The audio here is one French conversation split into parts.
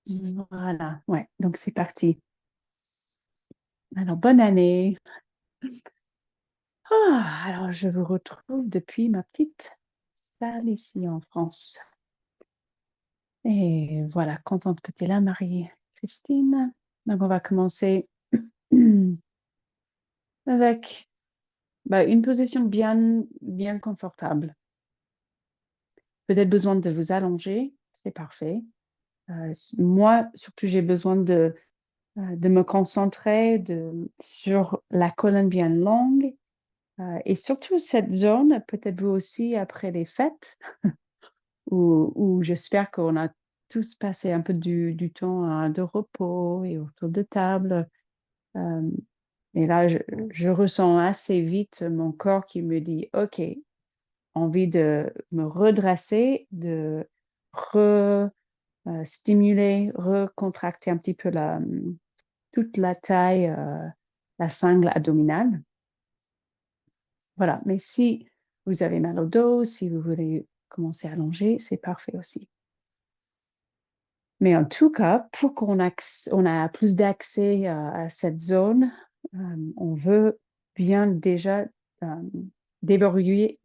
Voilà, ouais, donc c'est parti. Alors, bonne année. Alors, je vous retrouve depuis ma petite salle ici en France. Et voilà, contente que tu es là, Marie-Christine. Donc, on va commencer avec une position bien confortable. Peut-être besoin de vous allonger, c'est parfait. Moi, surtout, j'ai besoin de me concentrer sur la colonne bien longue. Et surtout cette zone, peut-être vous aussi après les fêtes, où j'espère qu'on a tous passé un peu du temps de repos et autour de table. Euh, et là, je ressens assez vite mon corps qui me dit, OK, envie de me redresser, de stimuler, recontracter un petit peu toute la taille, la sangle abdominale. Voilà, mais si vous avez mal au dos, si vous voulez commencer à allonger, c'est parfait aussi. Mais en tout cas, pour on a plus d'accès à cette zone, on veut bien déjà euh, déverrouiller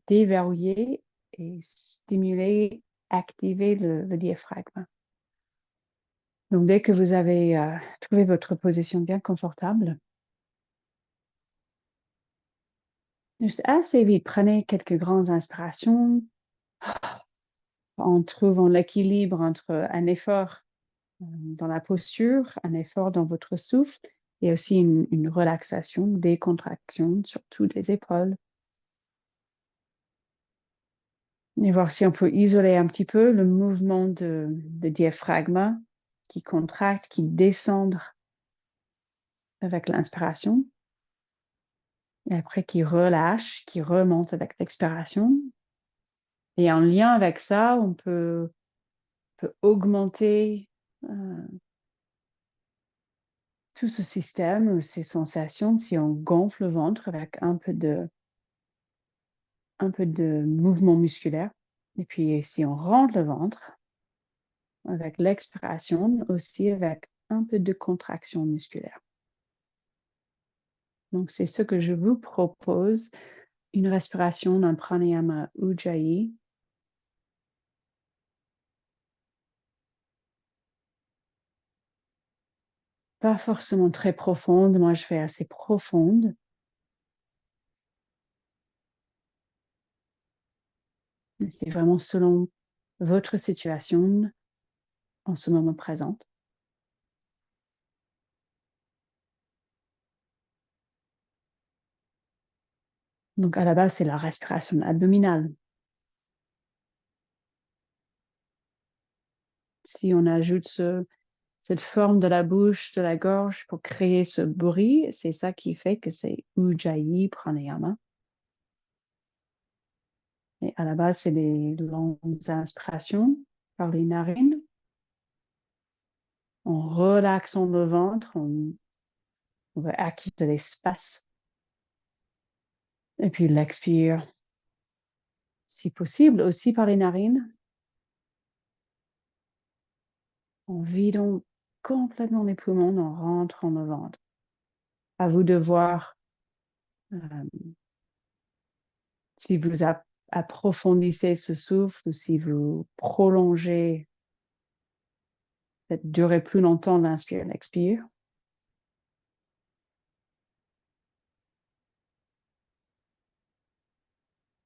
et stimuler, activer le diaphragme. Donc, dès que vous avez trouvé votre position bien confortable, juste assez vite, prenez quelques grandes inspirations en trouvant l'équilibre entre un effort dans la posture, un effort dans votre souffle et aussi une relaxation, des contractions sur toutes les épaules. Et voir si on peut isoler un petit peu le mouvement de diaphragme qui contracte, qui descend avec l'inspiration et après qui relâche, qui remonte avec l'expiration. Et en lien avec ça, on peut augmenter tout ce système ou ces sensations si on gonfle le ventre avec un peu de mouvement musculaire. Et puis, si on rentre le ventre avec l'expiration, aussi avec un peu de contraction musculaire. Donc, c'est ce que je vous propose, une respiration d'un pranayama Ujjayi. Pas forcément très profonde, moi je fais assez profonde. C'est vraiment selon votre situation en ce moment présent. Donc, à la base, c'est la respiration abdominale. Si on ajoute cette forme de la bouche, de la gorge pour créer ce bruit, c'est ça qui fait que c'est Ujjayi Pranayama. Et à la base, c'est des longues inspirations par les narines. En relaxant le ventre, on va acquérir de l'espace. Et puis l'expire, si possible, aussi par les narines. En vidant complètement les poumons, en rentrant le ventre. À vous de voir euh, si vous approfondissez ce souffle ou si vous prolongez, peut-être durer plus longtemps l'inspire, l'expire.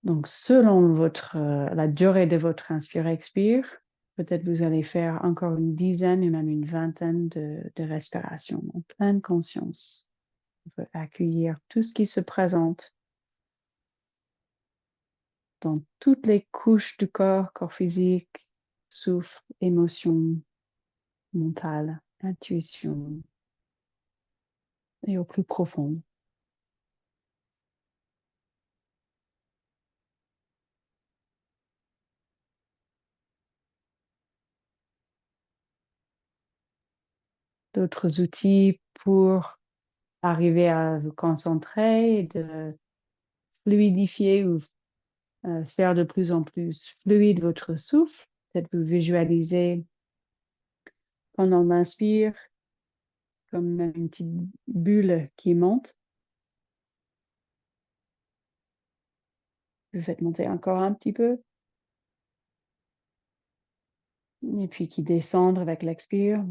Donc, selon la durée de votre inspire-expire, peut-être vous allez faire encore une dizaine et même une vingtaine de respirations en pleine conscience. On peut accueillir tout ce qui se présente dans toutes les couches du corps physique, souffle, émotion, mentale, intuition et au plus profond. D'autres outils pour arriver à vous concentrer et de fluidifier ou faire de plus en plus fluide votre souffle. Peut-être vous visualisez Quand on inspire, comme une petite bulle qui monte. Vous faites monter encore un petit peu. Et puis qui descendent avec l'expire.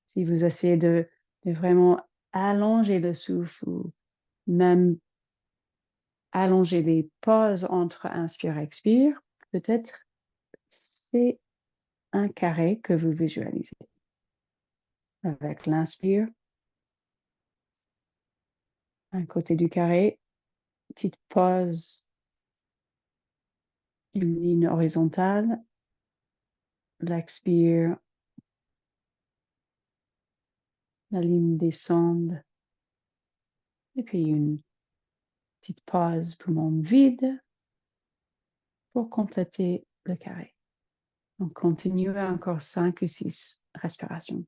Si vous essayez de vraiment allonger le souffle ou même allonger les pauses entre inspire et expire, peut-être c'est un carré que vous visualisez. Avec l'inspire, un côté du carré, petite pause, une ligne horizontale. L'expire, la ligne descend. Et puis une petite pause, poumon vide pour compléter le carré. Donc, continuez encore 5 ou 6 respirations.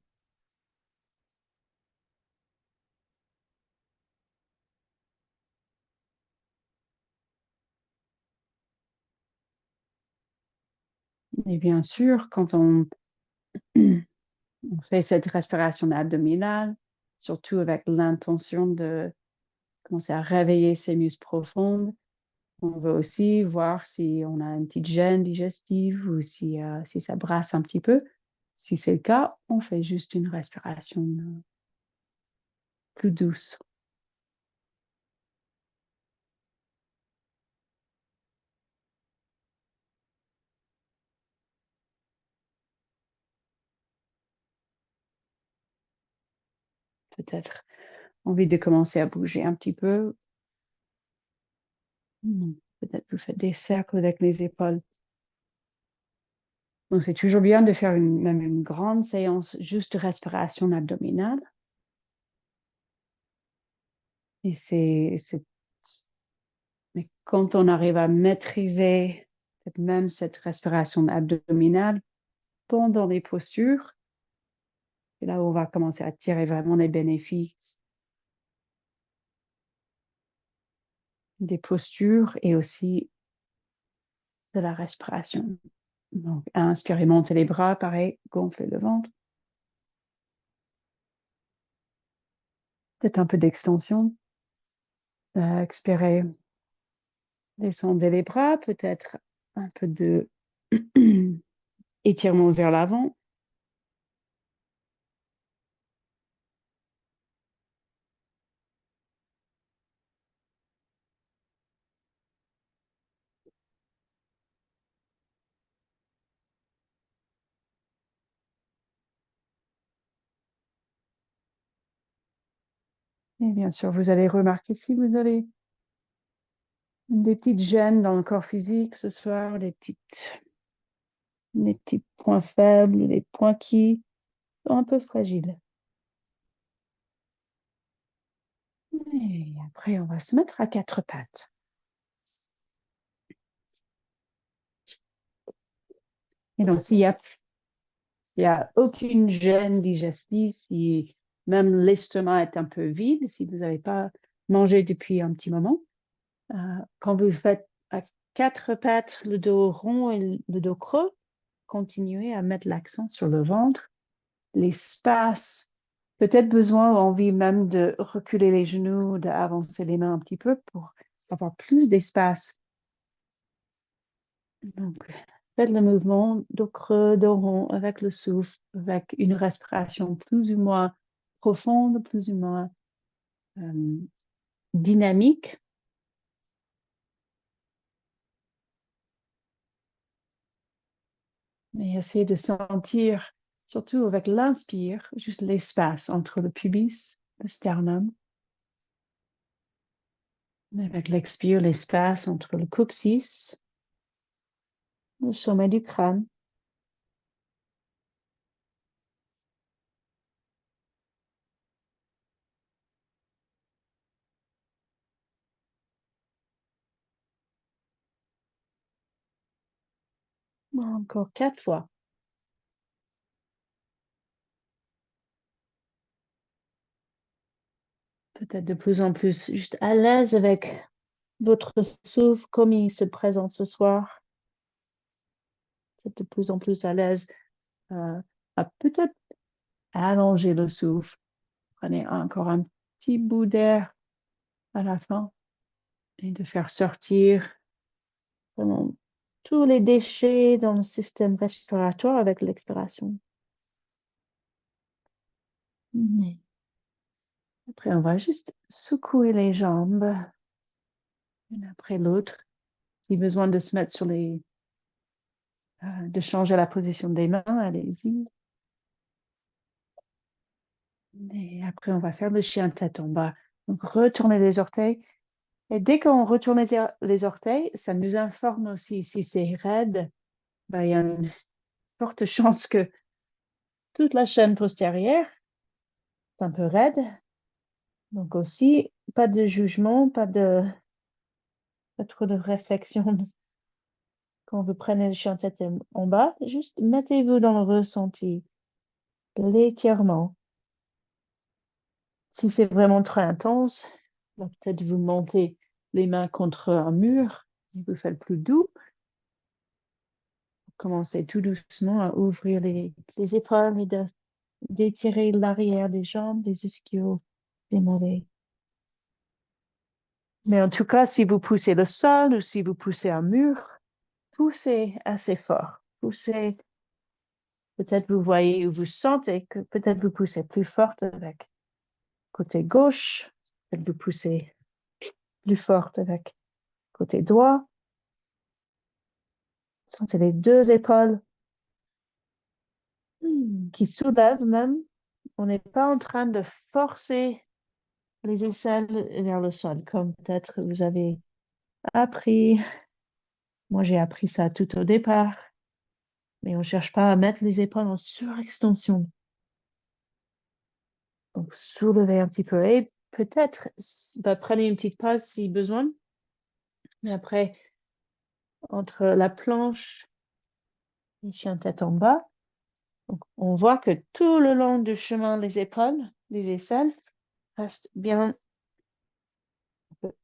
Et bien sûr, quand on fait cette respiration abdominale, surtout avec l'intention de commencer à réveiller ces muscles profonds, on veut aussi voir si on a une petite gêne digestive ou si ça brasse un petit peu. Si c'est le cas, on fait juste une respiration plus douce. Peut-être envie de commencer à bouger un petit peu. Peut-être vous faites des cercles avec les épaules. Donc, c'est toujours bien de faire même une grande séance juste de respiration abdominale. Et mais quand on arrive à maîtriser même cette respiration abdominale pendant les postures, c'est là où on va commencer à tirer vraiment les bénéfices des postures et aussi de la respiration. Donc, inspirez, montez les bras, pareil, gonflez le ventre. Peut-être un peu d'extension. Expirez, descendez les bras, peut-être un peu de étirement vers l'avant. Et bien sûr, vous allez remarquer si vous avez des petites gênes dans le corps physique ce soir, des petits points faibles, des points qui sont un peu fragiles. Et après, on va se mettre à quatre pattes. Et donc, il y a aucune gêne digestive, si même l'estomac est un peu vide, si vous n'avez pas mangé depuis un petit moment, quand vous faites à quatre pattes, le dos rond et le dos creux, continuez à mettre l'accent sur le ventre, l'espace, peut-être besoin ou envie même de reculer les genoux, d'avancer les mains un petit peu pour avoir plus d'espace. Donc, faites le mouvement dos creux, dos rond avec le souffle, avec une respiration plus ou moins profonde, plus ou moins dynamique. Et essayez de sentir, surtout avec l'inspire, juste l'espace entre le pubis, le sternum. Avec l'expire, l'espace entre le coccyx, le sommet du crâne. Encore 4 fois. peut-être de plus en plus juste à l'aise avec votre souffle, comme il se présente ce soir. Peut-être de plus en plus à l'aise à peut-être allonger le souffle. Prenez encore un petit bout d'air à la fin et de faire sortir vraiment tous les déchets dans le système respiratoire avec l'expiration. Et après, on va juste secouer les jambes une après l'autre. Si besoin de se mettre sur de changer la position des mains, allez-y. Et après, on va faire le chien tête en bas. Donc, retournez les orteils. Et dès qu'on retourne les orteils, ça nous informe aussi si c'est raide. Ben, il y a une forte chance que toute la chaîne postérieure est un peu raide. Donc aussi, pas de jugement, pas trop de réflexion quand vous prenez le chien tête en bas. Juste mettez-vous dans le ressenti, l'étirement. Si c'est vraiment très intense, peut-être vous montez les mains contre un mur et vous faites plus doux. Commencez tout doucement à ouvrir les épaules et d'étirer l'arrière des jambes, les ischios, les mollets. Mais en tout cas, si vous poussez le sol ou si vous poussez un mur, poussez assez fort. Poussez, peut-être vous voyez ou vous sentez que peut-être vous poussez plus fort avec côté gauche, peut-être vous poussez plus fort avec côté droit. Sentez les deux épaules qui soulèvent même. On n'est pas en train de forcer les aisselles vers le sol, comme peut-être vous avez appris. Moi, j'ai appris ça tout au départ, mais on ne cherche pas à mettre les épaules en surextension. Donc, soulevez un petit peu et peut-être prenez une petite pause si besoin. Mais après, entre la planche et chien tête en bas, donc, on voit que tout le long du chemin, les épaules, les aisselles restent bien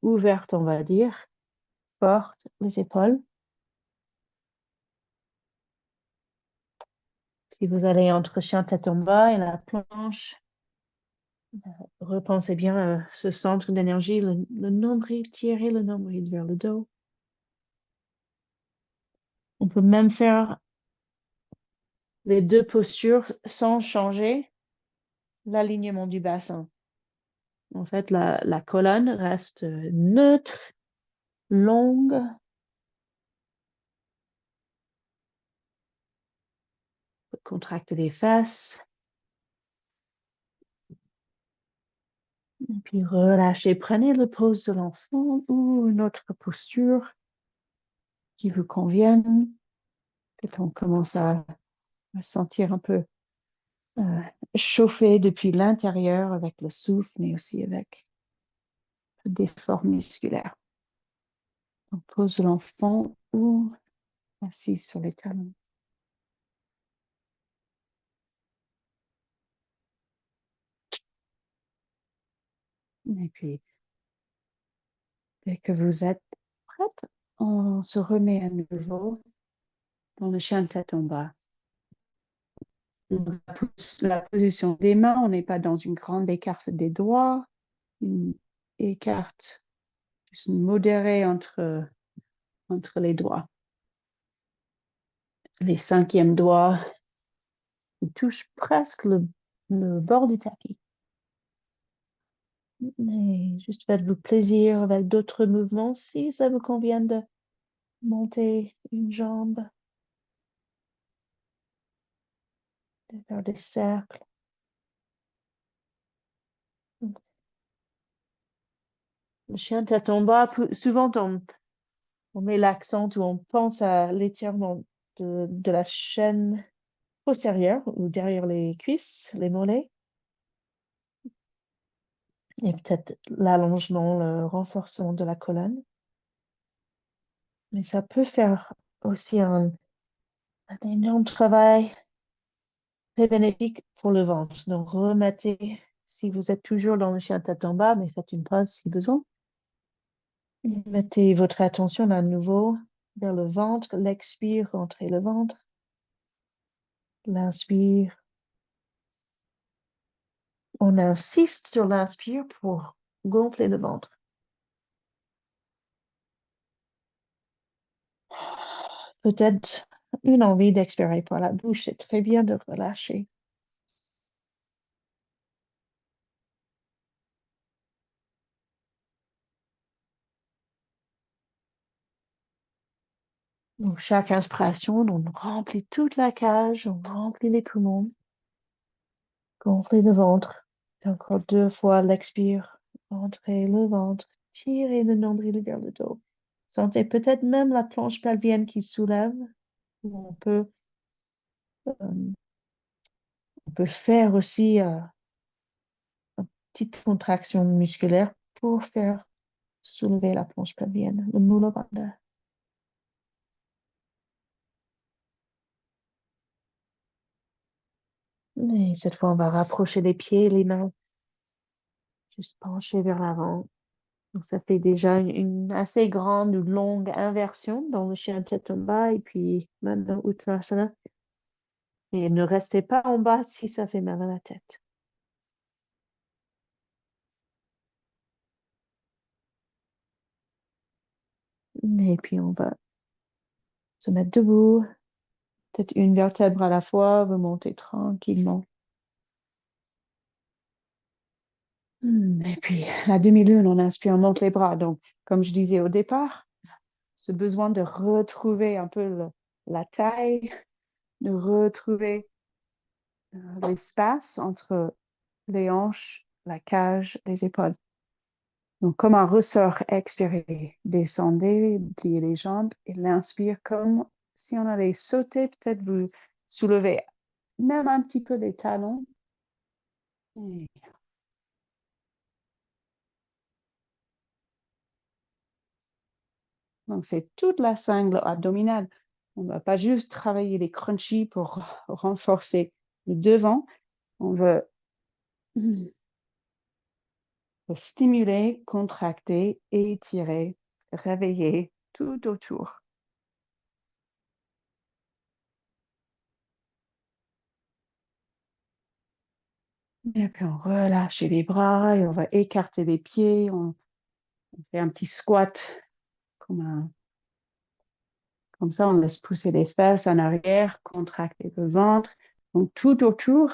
ouvertes, on va dire, fortes, les épaules. Si vous allez entre chien tête en bas et la planche, repensez bien à ce centre d'énergie, le nombril, tirez le nombril vers le dos. On peut même faire les deux postures sans changer l'alignement du bassin. En fait, la colonne reste neutre, longue. Contractez les fesses. Et puis relâchez. Prenez le pose de l'enfant ou une autre posture qui vous convienne. Peut-être on commence à sentir un peu euh, chauffé depuis l'intérieur avec le souffle, mais aussi avec des formes musculaires. Donc, pose de l'enfant ou assis sur les talons. Et puis, dès que vous êtes prête, on se remet à nouveau dans le chien de tête en bas. La position des mains, on n'est pas dans une grande écarte des doigts, une écarte juste modérée entre les doigts. Les cinquièmes doigts ils touchent presque le bord du tapis. Mais juste faites-vous plaisir avec d'autres mouvements si ça vous convient de monter une jambe, de faire des cercles. Le chien tête en bas, souvent on met l'accent ou on pense à l'étirement de la chaîne postérieure ou derrière les cuisses, les mollets. Et peut-être l'allongement, le renforcement de la colonne. Mais ça peut faire aussi un énorme travail très bénéfique pour le ventre. Donc, remettez si vous êtes toujours dans le chien tête en bas, mais faites une pause si besoin. Mettez votre attention à nouveau vers le ventre. L'expire, rentrez le ventre. L'inspire. On insiste sur l'inspire pour gonfler le ventre. Peut-être une envie d'expirer par la bouche. C'est très bien de relâcher. Donc, chaque inspiration, on remplit toute la cage, on remplit les poumons, gonflez le ventre. Et encore 2 fois l'expire, rentrez le ventre, tirez le nombril vers le dos. Sentez peut-être même la planche pelvienne qui soulève. On peut, euh, on peut faire aussi une petite contraction musculaire pour faire soulever la planche pelvienne, le Mula Bandha. Et cette fois, on va rapprocher les pieds et les mains, juste pencher vers l'avant. Donc, ça fait déjà une assez grande ou longue inversion dans le chien tête en bas et puis maintenant Uttanasana. Et ne restez pas en bas si ça fait mal à la tête. Et puis, on va se mettre debout, peut-être une vertèbre à la fois, vous montez tranquillement. Et puis, la demi-lune, on inspire, on monte les bras. Donc, comme je disais au départ, ce besoin de retrouver un peu la taille, de retrouver l'espace entre les hanches, la cage, les épaules. Donc, comme un ressort, expirez, descendez, pliez les jambes et l'inspire comme si on allait sauter, peut-être vous soulevez même un petit peu les talons. Et donc, c'est toute la sangle abdominale. On ne va pas juste travailler les crunchies pour renforcer le devant. On veut stimuler, contracter, étirer, réveiller tout autour. Et puis on relâche les bras et on va écarter les pieds. On fait un petit squat comme ça. On laisse pousser les fesses en arrière, contracter le ventre. Donc tout autour.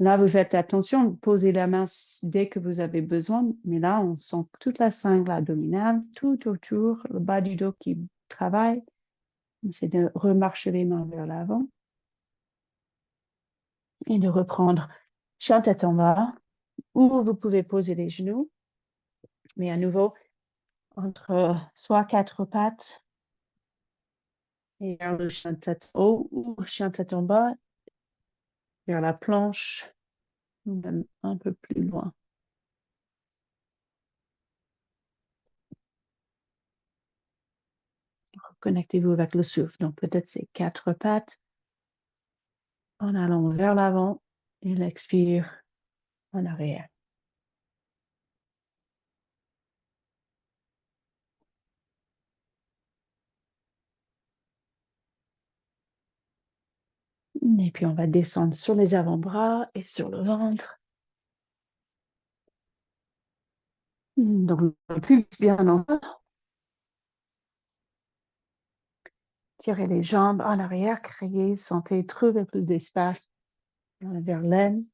Là, vous faites attention, posez la main dès que vous avez besoin. Mais là, on sent toute la sangle abdominale, tout autour, le bas du dos qui travaille. C'est de remarcher les mains vers l'avant et de reprendre chien tête en bas, ou vous pouvez poser les genoux, mais à nouveau, entre soit 4 pattes et vers le chien tête haut ou chien tête en bas, vers la planche, ou même un peu plus loin. Connectez-vous avec le souffle. Donc peut-être c'est 4 pattes en allant vers l'avant et l'expire en arrière. Et puis on va descendre sur les avant-bras et sur le ventre. Donc le pubis bien en bas. Tirez les jambes en arrière, criez, sentez, trouvez plus d'espace vers l'aine.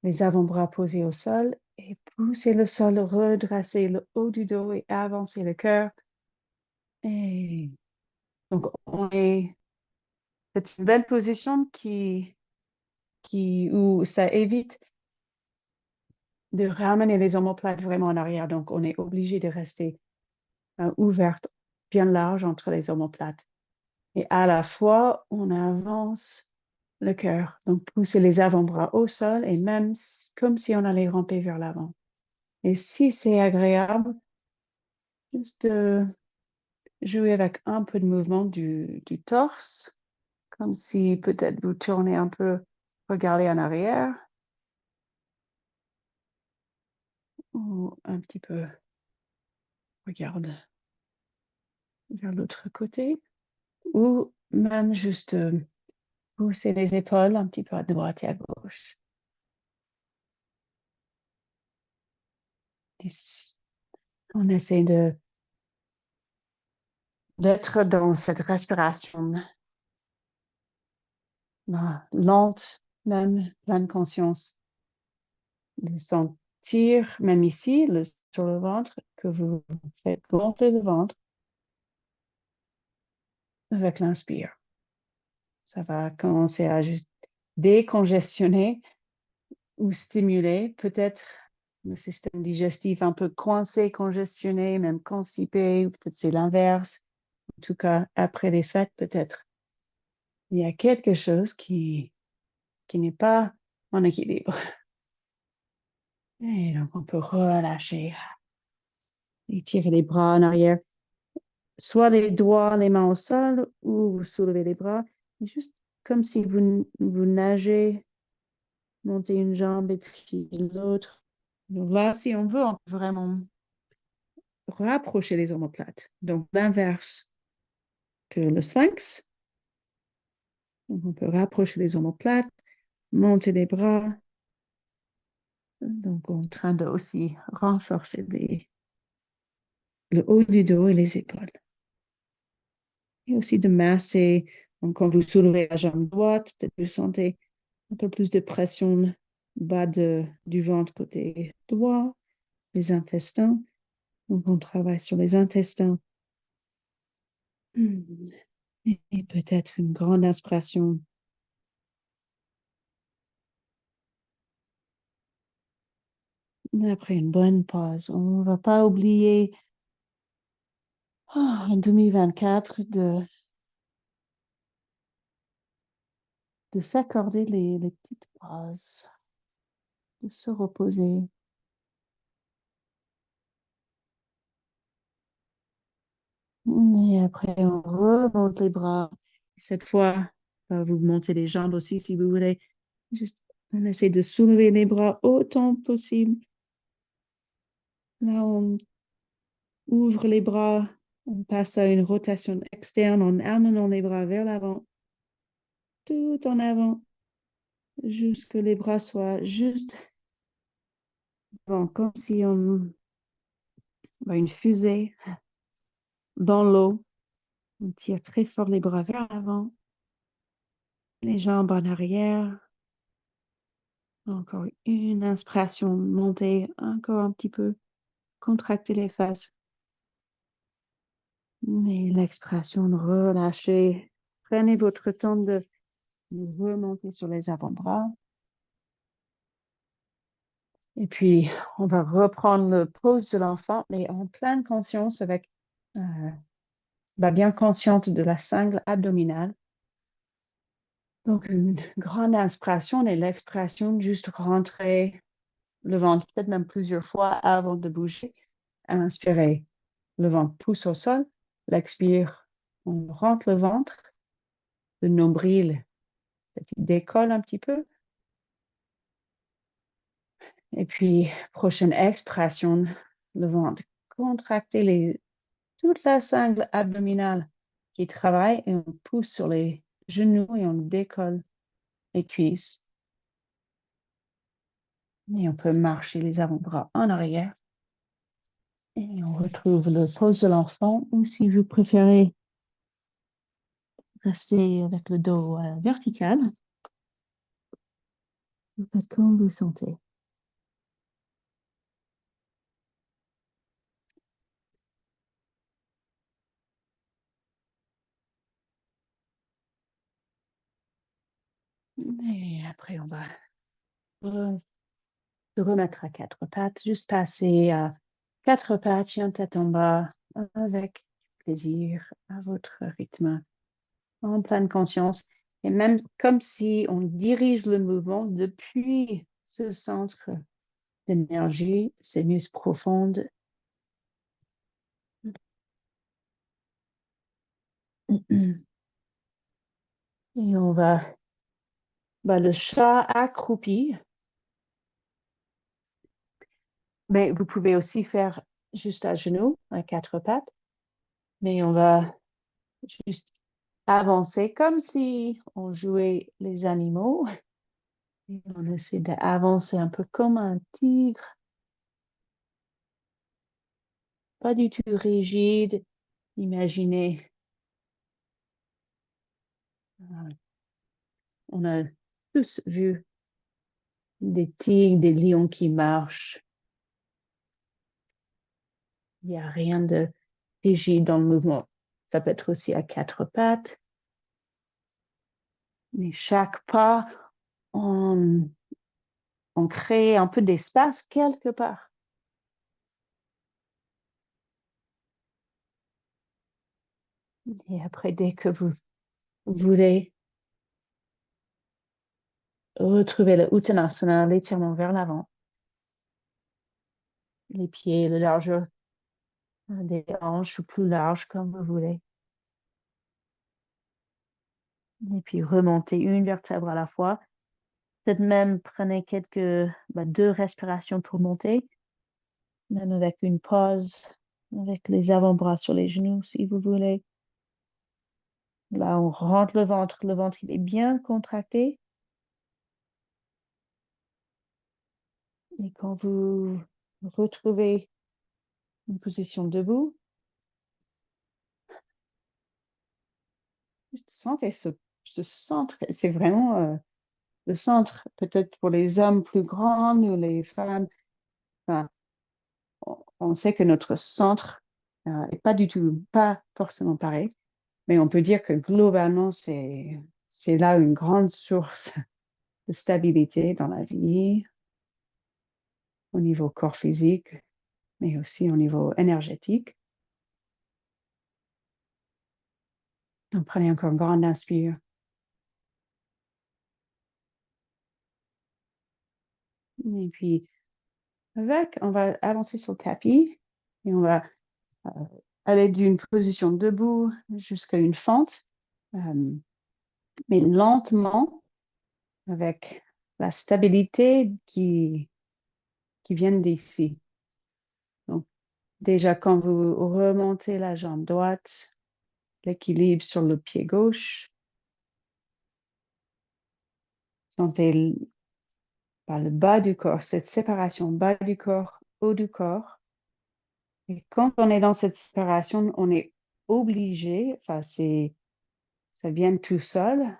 Les avant-bras posés au sol et poussez le sol, redressez le haut du dos et avancez le cœur. Et donc, c'est une belle position où ça évite de ramener les omoplates vraiment en arrière. Donc, on est obligé de rester ouverte, bien large entre les omoplates. Et à la fois, on avance le cœur. Donc, poussez les avant-bras au sol et même comme si on allait ramper vers l'avant. Et si c'est agréable, juste jouer avec un peu de mouvement du torse, comme si peut-être vous tournez un peu, regardez en arrière. ou un petit peu, regarde vers l'autre côté, ou même juste pousser les épaules un petit peu à droite et à gauche. Et on essaie d'être dans cette respiration lente, même pleine conscience, de sentir, même ici, sur le ventre, que vous faites gonfler le ventre avec l'inspire. Ça va commencer à juste décongestionner ou stimuler peut-être le système digestif un peu coincé, congestionné, même constipé, ou peut-être c'est l'inverse. En tout cas, après les fêtes, peut-être il y a quelque chose qui n'est pas en équilibre. Et donc, on peut relâcher, étirer les bras en arrière, soit les doigts, les mains au sol, ou vous soulevez les bras, et juste comme si vous nagez, montez une jambe et puis l'autre. Donc là, si on veut, on peut vraiment rapprocher les omoplates. Donc, l'inverse que le sphinx. Donc, on peut rapprocher les omoplates, monter les bras. Donc, en train de aussi renforcer le haut du dos et les épaules. Et aussi de masser. Donc, quand vous soulevez la jambe droite, peut-être vous sentez un peu plus de pression bas du ventre côté droit, les intestins. Donc, on travaille sur les intestins. Et peut-être une grande inspiration. Après une bonne pause, on ne va pas oublier en 2024 de s'accorder les petites pauses, de se reposer. Et après, on remonte les bras. Cette fois, vous montez les jambes aussi si vous voulez. Juste, on essaie de soulever les bras autant possible. Là, on ouvre les bras, on passe à une rotation externe en amenant les bras vers l'avant, tout en avant, jusque les bras soient juste devant, comme si on une fusée dans l'eau. On tire très fort les bras vers l'avant, les jambes en arrière. Encore une inspiration, montez encore un petit peu, contractez les fesses. Et l'expiration, relâchez. Prenez votre temps de remonter sur les avant-bras. Et puis, on va reprendre le pose de l'enfant, mais en pleine conscience avec, bien consciente de la sangle abdominale. Donc, une grande inspiration et l'expiration, juste rentrer le ventre, peut-être même plusieurs fois avant de bouger. Inspirez, le ventre pousse au sol. L'expire, on rentre le ventre, le nombril décolle un petit peu. Et puis, prochaine expiration, le ventre contractez toute la sangle abdominale qui travaille et on pousse sur les genoux et on décolle les cuisses. Et on peut marcher les avant-bras en arrière. Et on retrouve le pose de l'enfant, ou si vous préférez rester avec le dos vertical, vous faites comme vous sentez. Et après, on va se remettre à quatre pattes, juste passer à quatre pattes, chien tête en bas, avec plaisir, à votre rythme, en pleine conscience. Et même comme si on dirige le mouvement depuis ce centre d'énergie, ces muscles profondes. Et on va, le chat accroupi. Mais vous pouvez aussi faire juste à genoux, à quatre pattes, mais on va juste avancer comme si on jouait les animaux. Et on essaie d'avancer un peu comme un tigre, pas du tout rigide. Imaginez, on a tous vu des tigres, des lions qui marchent. Il n'y a rien de rigide dans le mouvement. Ça peut être aussi à quatre pattes, mais chaque pas, on, on crée un peu d'espace quelque part. Et après, dès que vous voulez retrouver le Uttanasana, l'étirement vers l'avant, les pieds, le largeur des hanches ou plus large comme vous voulez. Et puis remontez une vertèbre à la fois. Peut-être même prenez deux respirations pour monter, même avec une pause, avec les avant-bras sur les genoux si vous voulez. Là, on rentre le ventre. Le ventre, il est bien contracté. Et quand vous retrouvez une position debout, sentez ce centre. C'est vraiment le centre, peut-être pour les hommes plus grands ou les femmes. Enfin, on sait que notre centre n'est pas du tout, pas forcément pareil, mais on peut dire que globalement, c'est là une grande source de stabilité dans la vie, au niveau corps physique, mais aussi au niveau énergétique. Donc, prenez encore une grande inspire. Et puis, on va avancer sur le tapis et on va euh, aller d'une position debout jusqu'à une fente, euh, mais lentement, avec la stabilité qui vient d'ici. Donc, déjà, quand vous remontez la jambe droite, l'équilibre sur le pied gauche, sentez le bas du corps, cette séparation bas du corps, haut du corps. Et quand on est dans cette séparation, on est obligé, enfin, ça vient tout seul,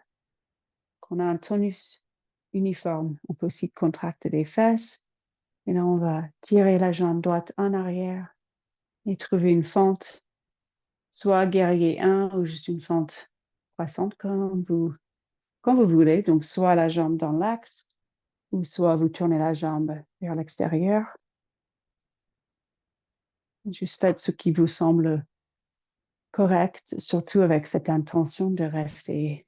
qu'on a un tonus uniforme. On peut aussi contracter les fesses. Et là, on va tirer la jambe droite en arrière et trouver une fente, soit guerrier 1 ou juste une fente croissante comme vous voulez. Donc, soit la jambe dans l'axe ou soit vous tournez la jambe vers l'extérieur. Juste faites ce qui vous semble correct, surtout avec cette intention de rester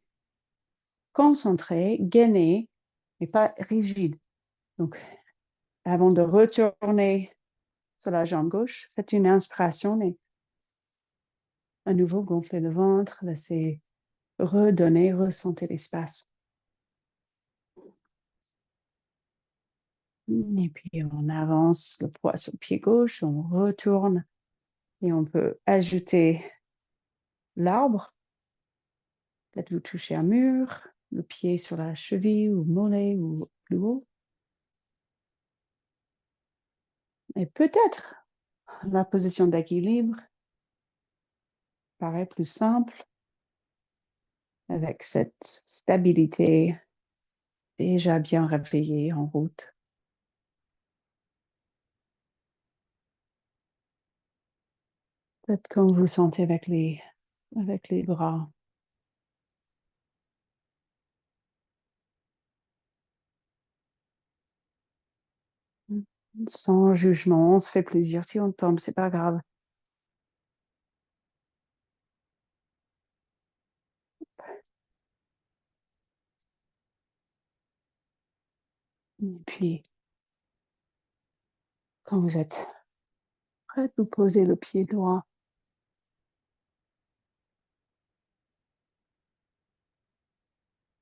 concentré, gainé, mais pas rigide. Donc, avant de retourner sur la jambe gauche, faites une inspiration et à nouveau gonflez le ventre, laissez redonner, ressentez l'espace. Et puis on avance le poids sur le pied gauche, on retourne et on peut ajouter l'arbre. Peut-être vous touchez un mur, le pied sur la cheville ou mollet ou plus haut. Et peut-être la position d'équilibre paraît plus simple avec cette stabilité déjà bien réveillée en route. Peut-être comme vous sentez avec les bras. Sans jugement, on se fait plaisir. Si on tombe, c'est pas grave. Et puis, quand vous êtes prêt, vous posez le pied droit.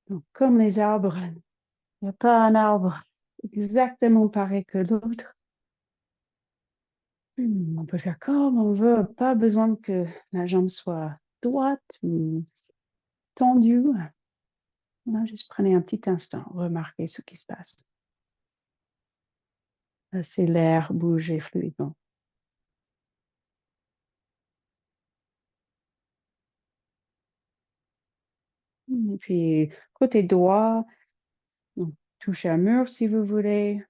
Donc, comme les arbres, il n'y a pas un arbre exactement pareil que l'autre. On peut faire comme on veut, pas besoin que la jambe soit droite ou tendue. Là, juste prenez un petit instant, remarquez ce qui se passe. Laissez l'air bouger fluidement. Et puis, côté droit, donc, touchez un mur si vous voulez.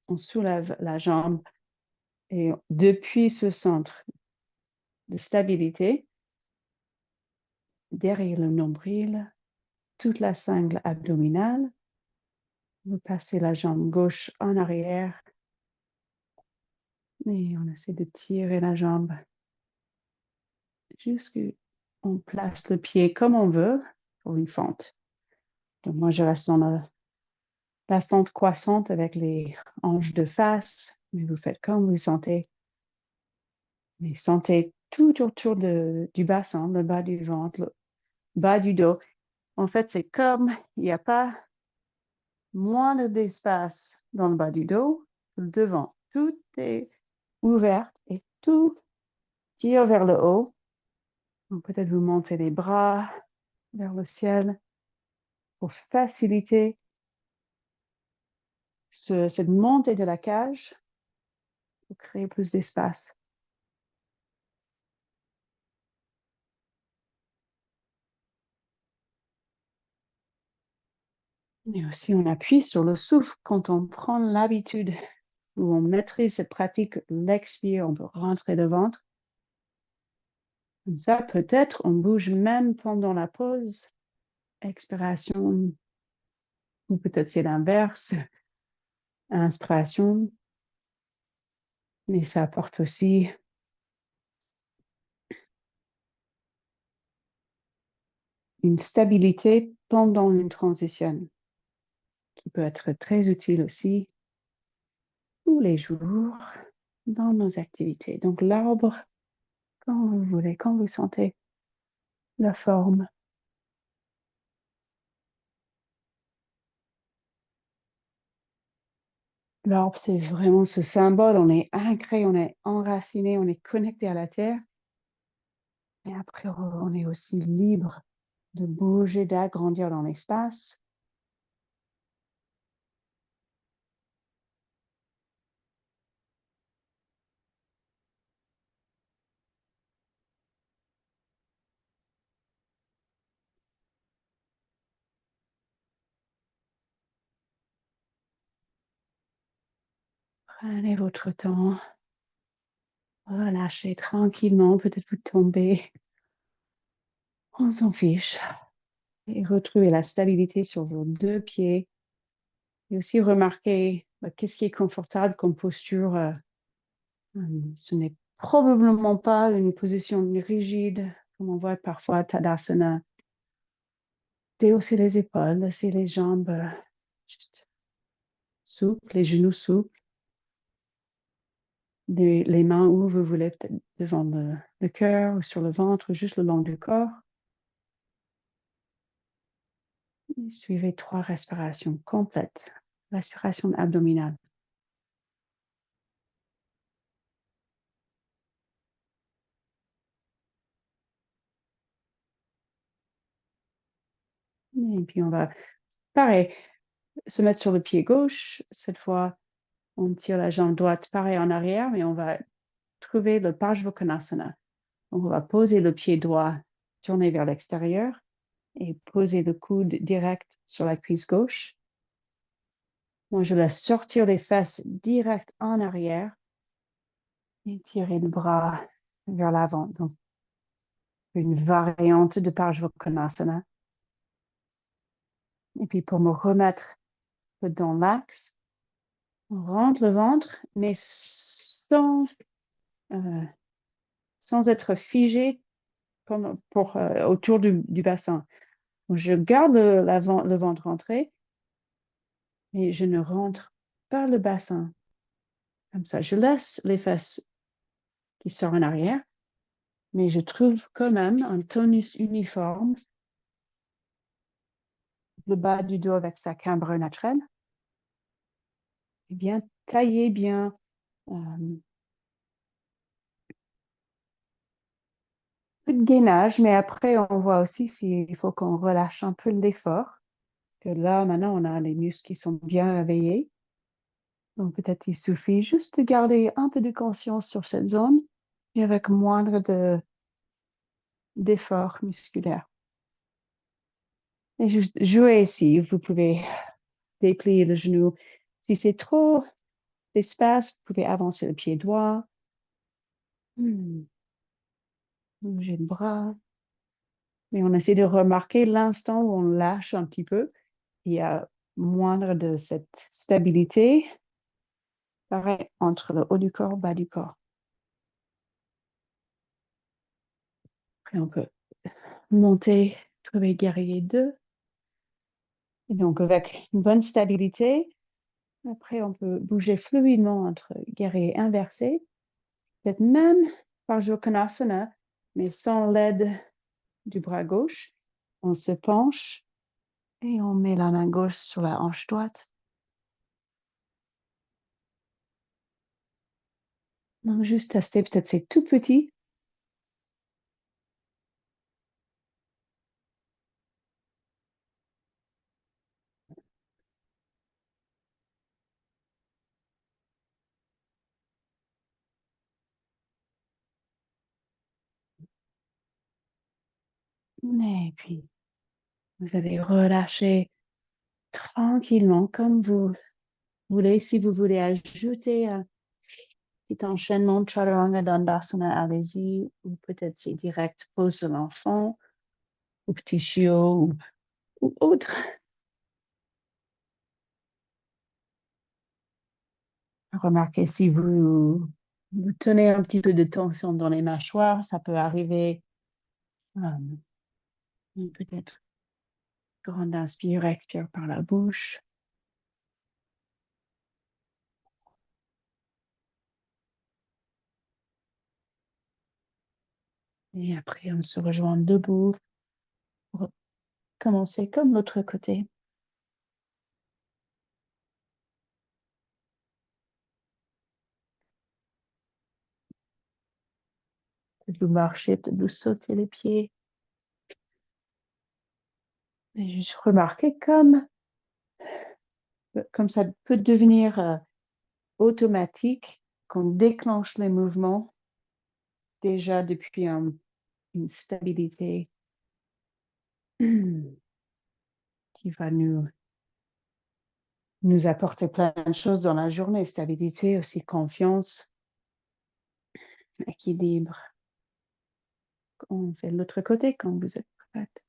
On soulève la jambe et depuis ce centre de stabilité, derrière le nombril, toute la sangle abdominale, vous passez la jambe gauche en arrière et on essaie de tirer la jambe jusqu'on place le pied comme on veut pour une fente. Donc moi, je reste dans la fente croissante avec les hanches de face, mais vous faites comme vous sentez. Mais sentez tout autour du bassin, le bas du ventre, le bas du dos. En fait, c'est comme il n'y a pas moins d'espace dans le bas du dos que le devant. Tout est ouvert et tout tire vers le haut. Donc peut-être vous montez les bras vers le ciel pour faciliter cette montée de la cage pour créer plus d'espace. Et aussi, on appuie sur le souffle quand on prend l'habitude où on maîtrise cette pratique, l'expire, on peut rentrer le ventre. Comme ça, peut-être on bouge même pendant la pause, expiration, ou peut-être c'est l'inverse, inspiration, mais ça apporte aussi une stabilité pendant une transition qui peut être très utile aussi tous les jours dans nos activités. Donc l'arbre, quand vous voulez, quand vous sentez la forme. L'arbre, c'est vraiment ce symbole, on est ancré, on est enraciné, on est connecté à la terre. Et après, on est aussi libre de bouger, d'agrandir dans l'espace. Prenez votre temps, relâchez tranquillement, peut-être vous tombez, on s'en fiche. Et retrouvez la stabilité sur vos deux pieds. Et aussi remarquez qu'est-ce qui est confortable comme posture. Ce n'est probablement pas une position rigide, comme on voit parfois Tadasana. Déhausser les épaules, laisser les jambes juste souples, les genoux souples, les mains où vous voulez, peut-être devant le cœur ou sur le ventre, juste le long du corps. Et suivez 3 respirations complètes. Respiration abdominale. Et puis on va, pareil, se mettre sur le pied gauche. Cette fois, on tire la jambe droite, pareil en arrière, mais on va trouver le Parsvakonasana. Donc, on va poser le pied droit tourné vers l'extérieur et poser le coude direct sur la cuisse gauche. Moi, je laisse sortir les fesses direct en arrière et tirer le bras vers l'avant. Donc, une variante de Parsvakonasana. Et puis, pour me remettre dans l'axe, on rentre le ventre, mais euh, sans être figé autour du bassin. Je garde le ventre rentré, mais je ne rentre pas le bassin. Comme ça, je laisse les fesses qui sortent en arrière, mais je trouve quand même un tonus uniforme, le bas du dos avec sa cambre naturelle, et bien taillé, bien peu de gainage, mais après, on voit aussi s'il faut qu'on relâche un peu l'effort. Parce que là, maintenant, on a les muscles qui sont bien réveillés. Donc, peut-être il suffit juste de garder un peu de conscience sur cette zone et avec moindre d'effort musculaire. Et juste jouer ici, vous pouvez déplier le genou. Si c'est trop d'espace, vous pouvez avancer le pied droit. Bouger le bras. Mais on essaie de remarquer l'instant où on lâche un petit peu. Il y a moindre de cette stabilité. Pareil, entre le haut du corps, bas du corps. Après, on peut monter, trouver guerrier 2. Et donc, avec une bonne stabilité, après, on peut bouger fluidement entre guerrier inversé. Peut-être même par Jokonasana, mais sans l'aide du bras gauche. On se penche et on met la main gauche sur la hanche droite. Donc, juste tester, peut-être c'est tout petit. Et puis, vous allez relâcher tranquillement, comme vous voulez. Si vous voulez ajouter un petit enchaînement de Chaturanga Dandasana, allez-y. Ou peut-être c'est direct pose de l'enfant, ou petit chiot, ou autre. Remarquez si vous tenez un petit peu de tension dans les mâchoires, ça peut arriver. Peut-être grande inspire, expire par la bouche. Et après, on se rejoint debout pour commencer comme l'autre côté. Peut-être vous marchez, peut-être vous sautez les pieds. Et juste remarquer comme ça peut devenir automatique qu'on déclenche les mouvements déjà depuis une stabilité qui va nous apporter plein de choses dans la journée. Stabilité, aussi confiance, équilibre. On fait l'autre côté quand vous êtes prête.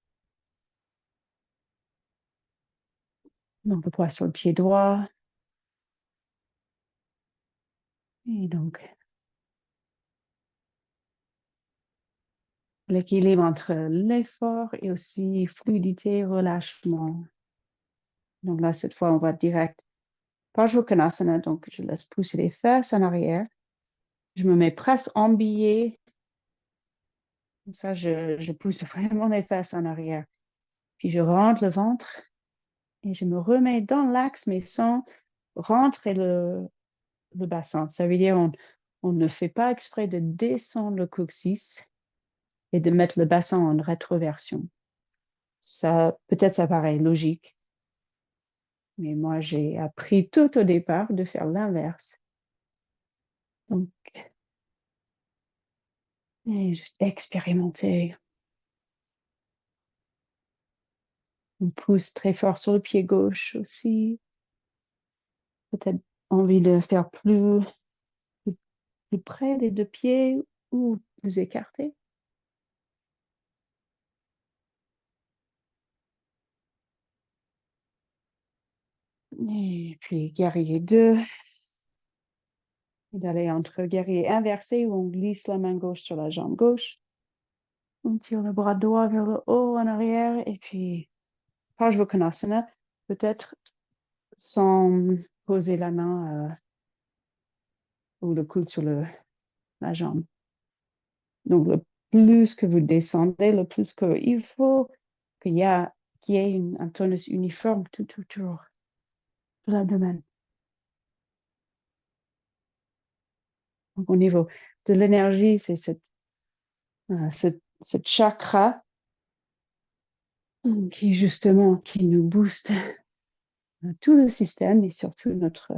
Donc, le poids sur le pied droit. Et donc, l'équilibre entre l'effort et aussi fluidité, relâchement. Donc là, cette fois, on va direct Parsvakonasana. Donc, je laisse pousser les fesses en arrière. Je me mets presque en biais. Comme ça, je pousse vraiment les fesses en arrière. Puis, je rentre le ventre et je me remets dans l'axe, mais sans rentrer le bassin. Ça veut dire on ne fait pas exprès de descendre le coccyx et de mettre le bassin en rétroversion. Ça, peut-être ça paraît logique, mais moi, j'ai appris tout au départ de faire l'inverse. Donc, et juste expérimenter. On pousse très fort sur le pied gauche aussi. Peut-être envie de faire plus près des deux pieds ou plus écarté. Et puis, guerrier 2. Et d'aller entre guerrier inversé où on glisse la main gauche sur la jambe gauche. On tire le bras droit vers le haut en arrière et puis Parsvakonasana, peut-être sans poser la main ou le coude sur la jambe. Donc, le plus que vous descendez, le plus qu'il faut qu'il y ait un tonus uniforme tout autour de l'abdomen. Donc, au niveau de l'énergie, c'est cette cette chakra qui justement qui nous booste tout le système et surtout notre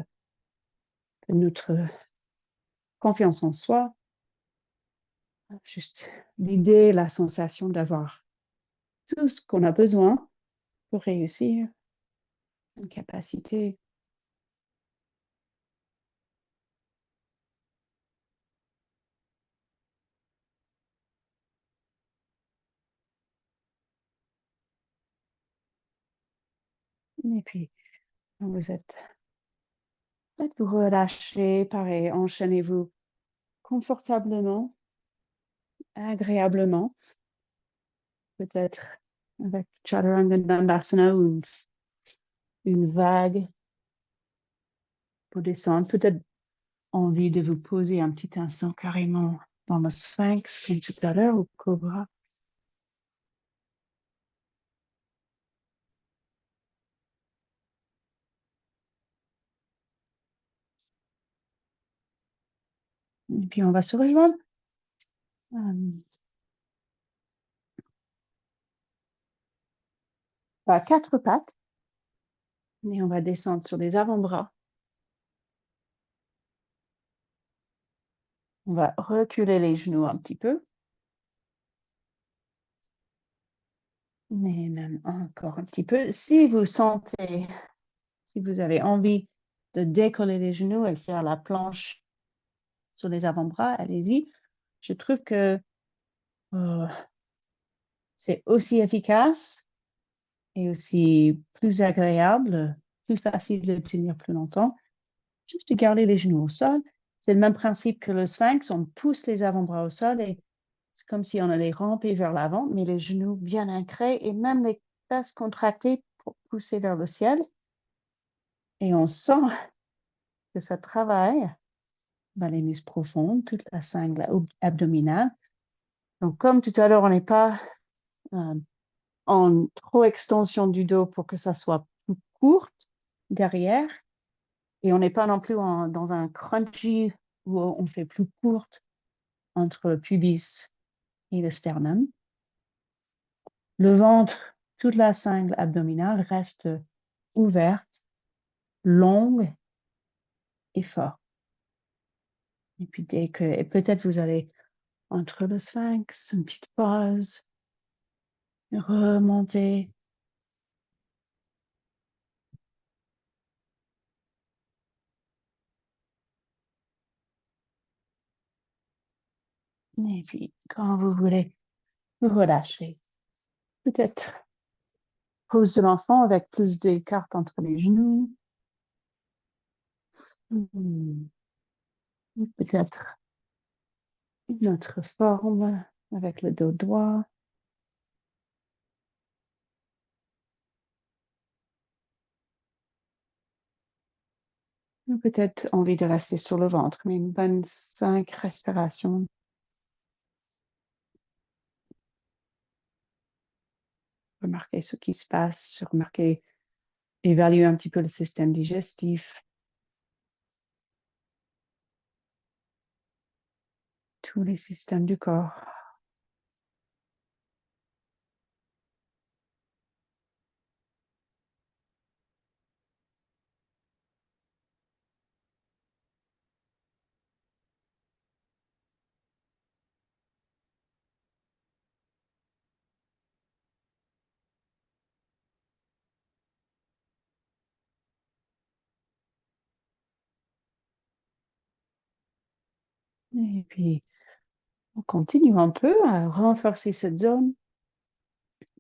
confiance en soi. Juste l'idée, la sensation d'avoir tout ce qu'on a besoin pour réussir, une capacité. Et puis, quand vous êtes prête, vous relâchez, pareil, enchaînez-vous confortablement, agréablement, peut-être avec Chaturanga Dandasana ou une vague pour descendre, peut-être envie de vous poser un petit instant carrément dans le sphinx, comme tout à l'heure, au cobra. Et puis, on va se rejoindre à quatre pattes. Et on va descendre sur les avant-bras. On va reculer les genoux un petit peu. Et même encore un petit peu. Si vous sentez, si vous avez envie de décoller les genoux et faire la planche sur les avant-bras, allez-y. Je trouve que c'est aussi efficace et aussi plus agréable, plus facile de tenir plus longtemps. Juste de garder les genoux au sol. C'est le même principe que le sphinx. On pousse les avant-bras au sol et c'est comme si on allait ramper vers l'avant, mais les genoux bien ancrés et même les fesses contractées pour pousser vers le ciel. Et on sent que ça travaille les muscles profonds, toute la sangle abdominale. Donc, comme tout à l'heure, on n'est pas en trop extension du dos pour que ça soit plus court derrière. Et on n'est pas non plus dans un crunchy où on fait plus courte entre le pubis et le sternum. Le ventre, toute la sangle abdominale reste ouverte, longue et forte. Et puis dès que, et peut-être vous allez entre le sphinx, une petite pause, remonter. Et puis quand vous voulez, vous relâchez. Peut-être pose de l'enfant avec plus d'écart entre les genoux. Peut-être une autre forme avec le dos droit. Peut-être envie de rester sur le ventre, mais une bonne 5 respirations. Remarquez ce qui se passe, remarquez, évaluer un petit peu le système digestif, tous les systèmes du corps. Et puis, on continue un peu à renforcer cette zone.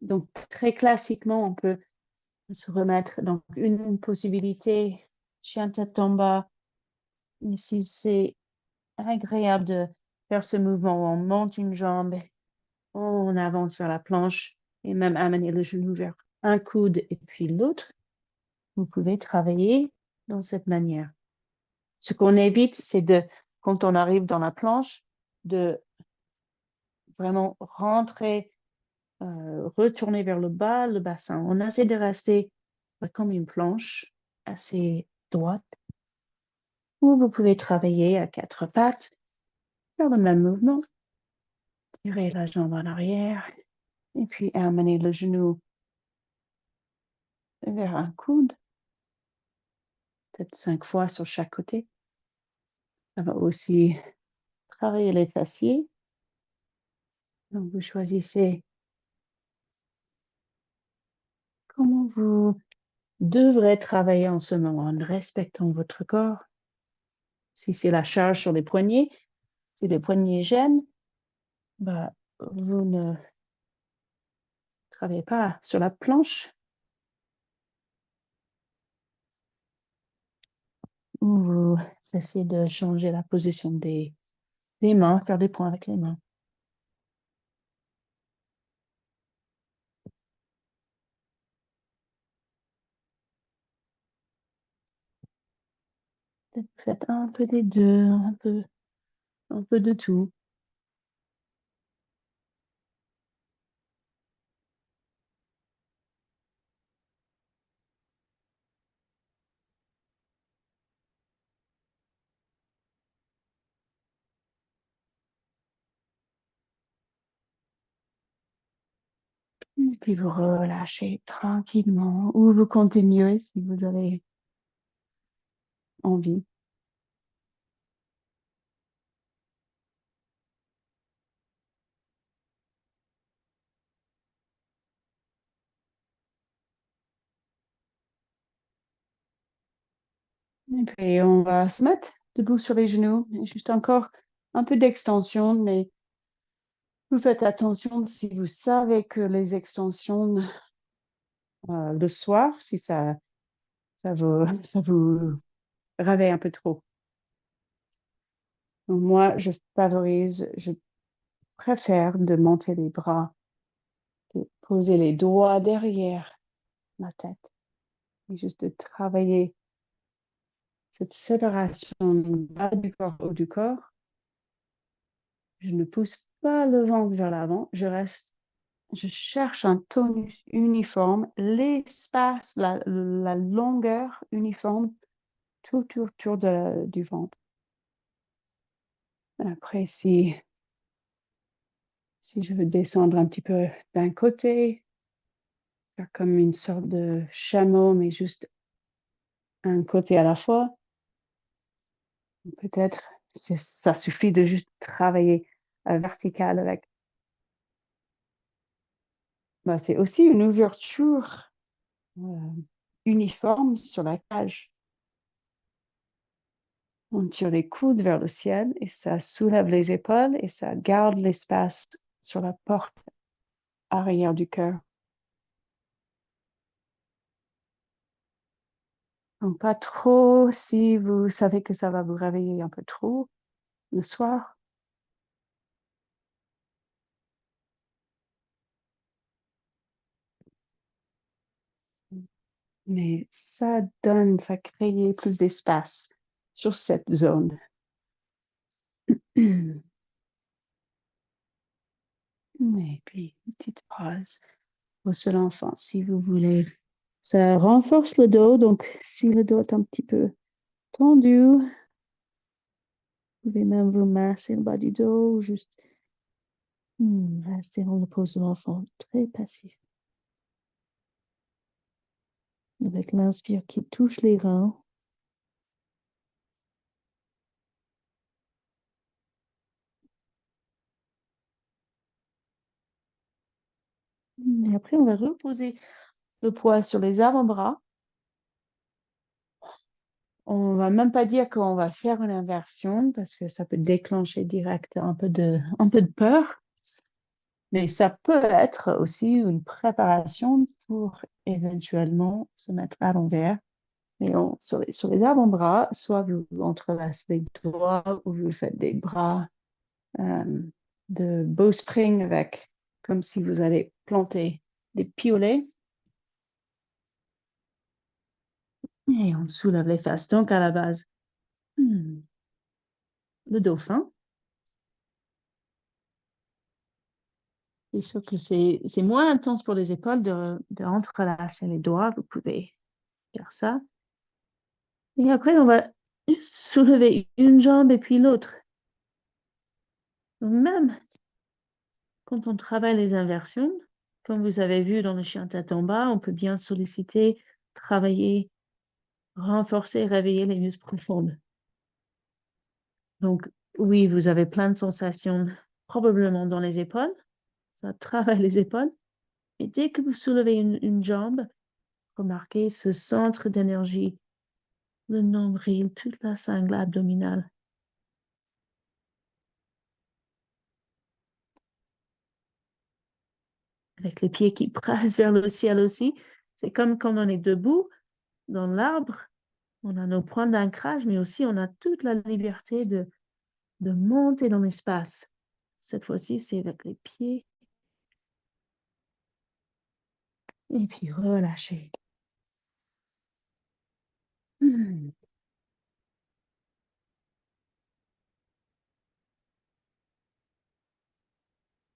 Donc, très classiquement, on peut se remettre. Donc, une possibilité, Shiantapamba, ici, c'est agréable de faire ce mouvement où on monte une jambe, on avance vers la planche et même amener le genou vers un coude et puis l'autre. Vous pouvez travailler dans cette manière. Ce qu'on évite, c'est de, quand on arrive dans la planche, de vraiment rentrer, retourner vers le bas, le bassin. On essaie de rester comme une planche assez droite, ou vous pouvez travailler à quatre pattes, faire le même mouvement. Tirer la jambe en arrière et puis amener le genou vers un coude, peut-être 5 fois sur chaque côté. Ça va aussi travailler les fessiers. Donc, vous choisissez comment vous devrez travailler en ce moment en respectant votre corps. Si c'est la charge sur les poignets, si les poignets gênent, bah, vous ne travaillez pas sur la planche ou vous essayez de changer la position des mains, faire des points avec les mains. Faites un peu des deux, un peu de tout. Et puis vous relâchez tranquillement ou vous continuez si vous avez envie. Et puis on va se mettre debout sur les genoux. Et juste encore un peu d'extension, mais vous faites attention si vous savez que les extensions le soir, si ça vous réveille un peu trop. Donc moi, je préfère de monter les bras, de poser les doigts derrière ma tête et juste de travailler cette séparation bas du corps, haut du corps. Je ne pousse pas le ventre vers l'avant, je cherche un tonus uniforme, l'espace, la longueur uniforme tout autour du ventre. Après, si je veux descendre un petit peu d'un côté, faire comme une sorte de chameau, mais juste un côté à la fois, peut-être ça suffit de juste travailler vertical avec. Bah, c'est aussi une ouverture uniforme sur la cage. On tire les coudes vers le ciel et ça soulève les épaules et ça garde l'espace sur la porte arrière du cœur. Donc, pas trop si vous savez que ça va vous réveiller un peu trop le soir. Mais ça crée plus d'espace sur cette zone. Et puis, une petite pause au seul enfant, si vous voulez. Ça renforce le dos, donc si le dos est un petit peu tendu, vous pouvez même vous masser le bas du dos ou juste rester dans la pose de l'enfant, très passif. Avec l'inspire qui touche les reins. Et après, on va reposer le poids sur les avant-bras. On va même pas dire qu'on va faire une inversion parce que ça peut déclencher direct un peu de peur. Mais ça peut être aussi une préparation pour éventuellement se mettre à l'envers. Mais sur les avant-bras, soit vous entrelacez les doigts ou vous faites des bras euh, de bowstring avec, comme si vous allez planter des piolets. Et on soulève les fesses. Donc, à la base, le dauphin. C'est sûr que c'est moins intense pour les épaules de entrelacer les doigts. Vous pouvez faire ça. Et après, on va soulever une jambe et puis l'autre. Donc, même quand on travaille les inversions, comme vous avez vu dans le chien tête en bas, on peut bien solliciter, travailler, renforcer, réveiller les muscles profonds. Donc, oui, vous avez plein de sensations probablement dans les épaules. Ça travaille les épaules. Et dès que vous soulevez une jambe, remarquez ce centre d'énergie, le nombril, toute la sangle abdominale. Avec les pieds qui pressent vers le ciel aussi. C'est comme quand on est debout dans l'arbre, on a nos points d'ancrage, mais aussi on a toute la liberté de monter dans l'espace. Cette fois-ci, c'est avec les pieds. Et puis relâcher. Hmm.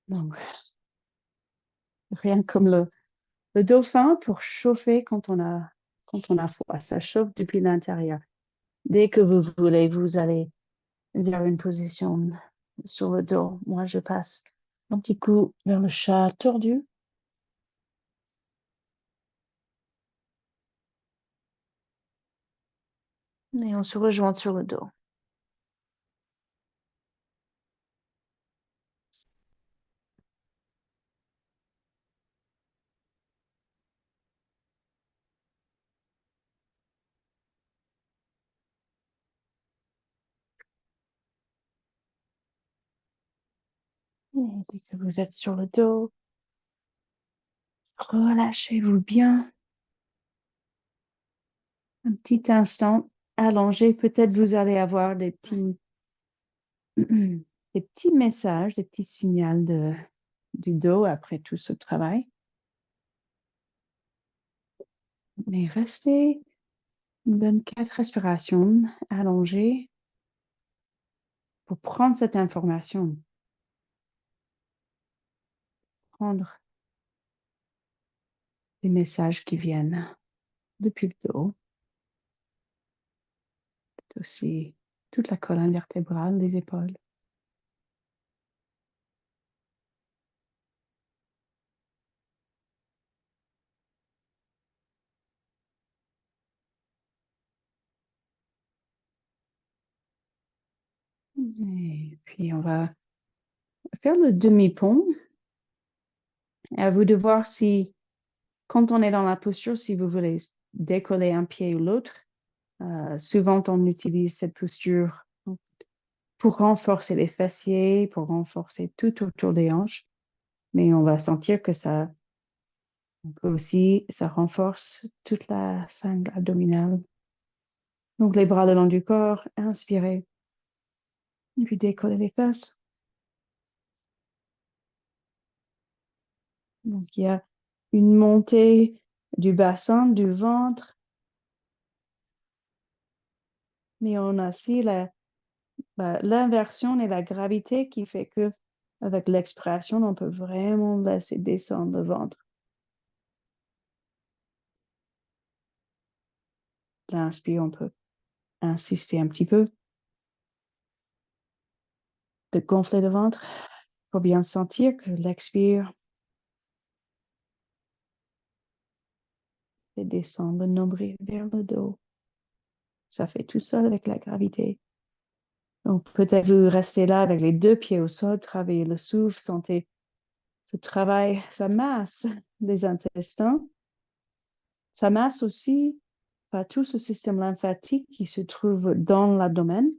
Donc, rien comme le dauphin pour chauffer quand on a froid. Ça chauffe depuis l'intérieur. Dès que vous voulez, vous allez vers une position sur le dos. Moi, je passe un petit coup vers le chat tordu. Et on se rejoint sur le dos. Et dès que vous êtes sur le dos, relâchez-vous bien. Un petit instant allongé. Peut-être vous allez avoir des petits messages, des petits signaux du dos après tout ce travail. Mais restez une bonne 4 respirations allongées pour prendre cette information, prendre les messages qui viennent depuis le dos, aussi toute la colonne vertébrale, les épaules. Et puis on va faire le demi-pont. À vous de voir si, quand on est dans la posture, si vous voulez décoller un pied ou l'autre. Souvent, on utilise cette posture pour renforcer les fessiers, pour renforcer tout autour des hanches. Mais on va sentir que on peut aussi, ça renforce toute la sangle abdominale. Donc, les bras le long du corps, inspirez. Et puis, décollez les fesses. Donc, il y a une montée du bassin, du ventre. Mais on a aussi l'inversion et la gravité qui fait que, avec l'expiration, on peut vraiment laisser descendre le ventre. L'inspire, on peut insister un petit peu, de gonfler le ventre pour bien sentir que l'expire fait descendre le nombril vers le dos. Ça fait tout seul avec la gravité. Donc peut-être vous restez là avec les deux pieds au sol, travaillez le souffle, sentez ce travail, ça masse les intestins, ça masse aussi tout ce système lymphatique qui se trouve dans l'abdomen.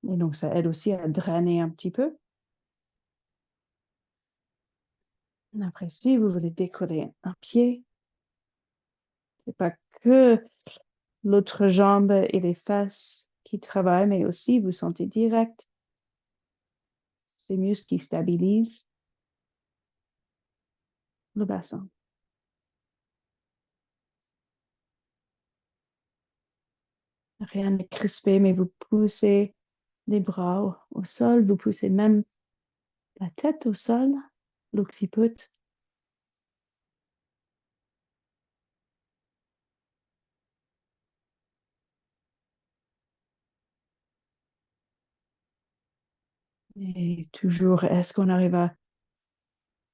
Et donc ça aide aussi à drainer un petit peu. Après, si vous voulez décoller un pied, c'est pas que l'autre jambe et les fesses qui travaillent, mais aussi vous sentez direct ces muscles qui stabilisent le bassin. Rien n'est crispé, mais vous poussez les bras au sol, vous poussez même la tête au sol, l'occiput. Et toujours, est-ce qu'on arrive à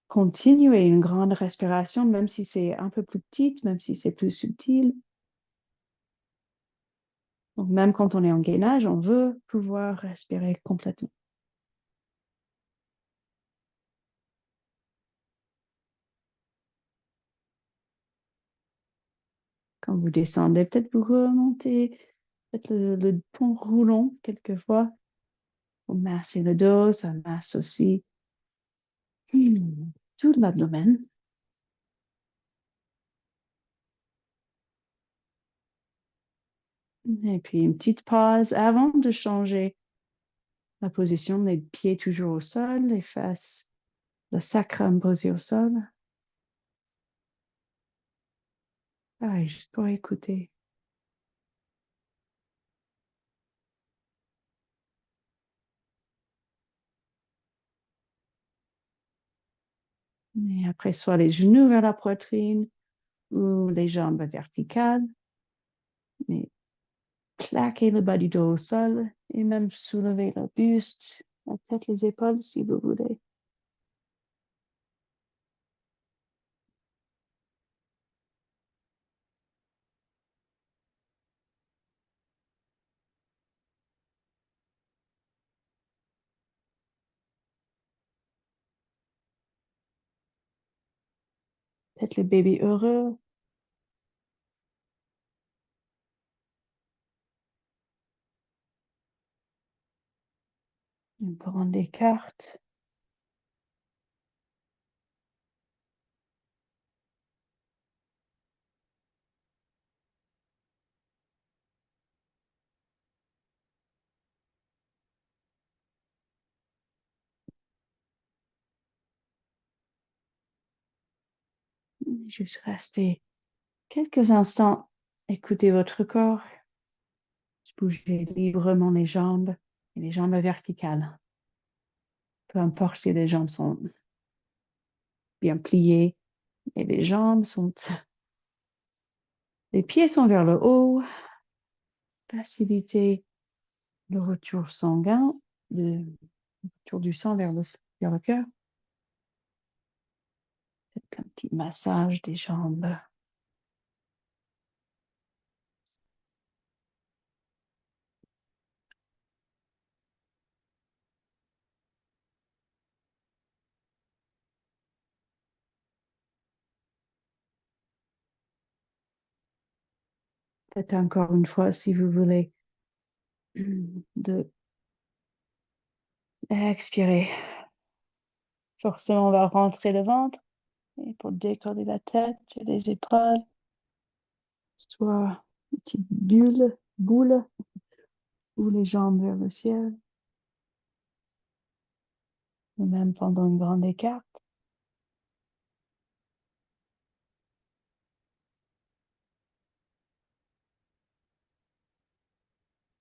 continuer une grande respiration, même si c'est un peu plus petite, même si c'est plus subtil? Donc, même quand on est en gainage, on veut pouvoir respirer complètement. Quand vous descendez, peut-être vous remontez, peut-être le pont roulant quelquefois. Vous massez le dos, ça masse aussi tout l'abdomen. Et puis une petite pause avant de changer la position, les pieds toujours au sol, les fesses, le sacrum posé au sol. Pareil, juste pour écouter. Et après, soit les genoux vers la poitrine ou les jambes verticales. Mais plaquez le bas du dos au sol et même soulever le buste, la tête, les épaules si vous voulez. Peut-être le bébé heureux. Une grande écarte. Juste rester quelques instants. Écoutez votre corps. Bougez librement les jambes verticales. Peu importe si les jambes sont bien pliées et les jambes sont... Les pieds sont vers le haut. Facilitez le retour sanguin, le retour du sang vers le cœur. Faites un petit massage des jambes. Faites encore une fois si vous voulez de expirer. Forcément, on va rentrer le ventre et pour décoller la tête et les épaules, soit une petite boule, ou les jambes vers le ciel, ou même pendant une grande écarte.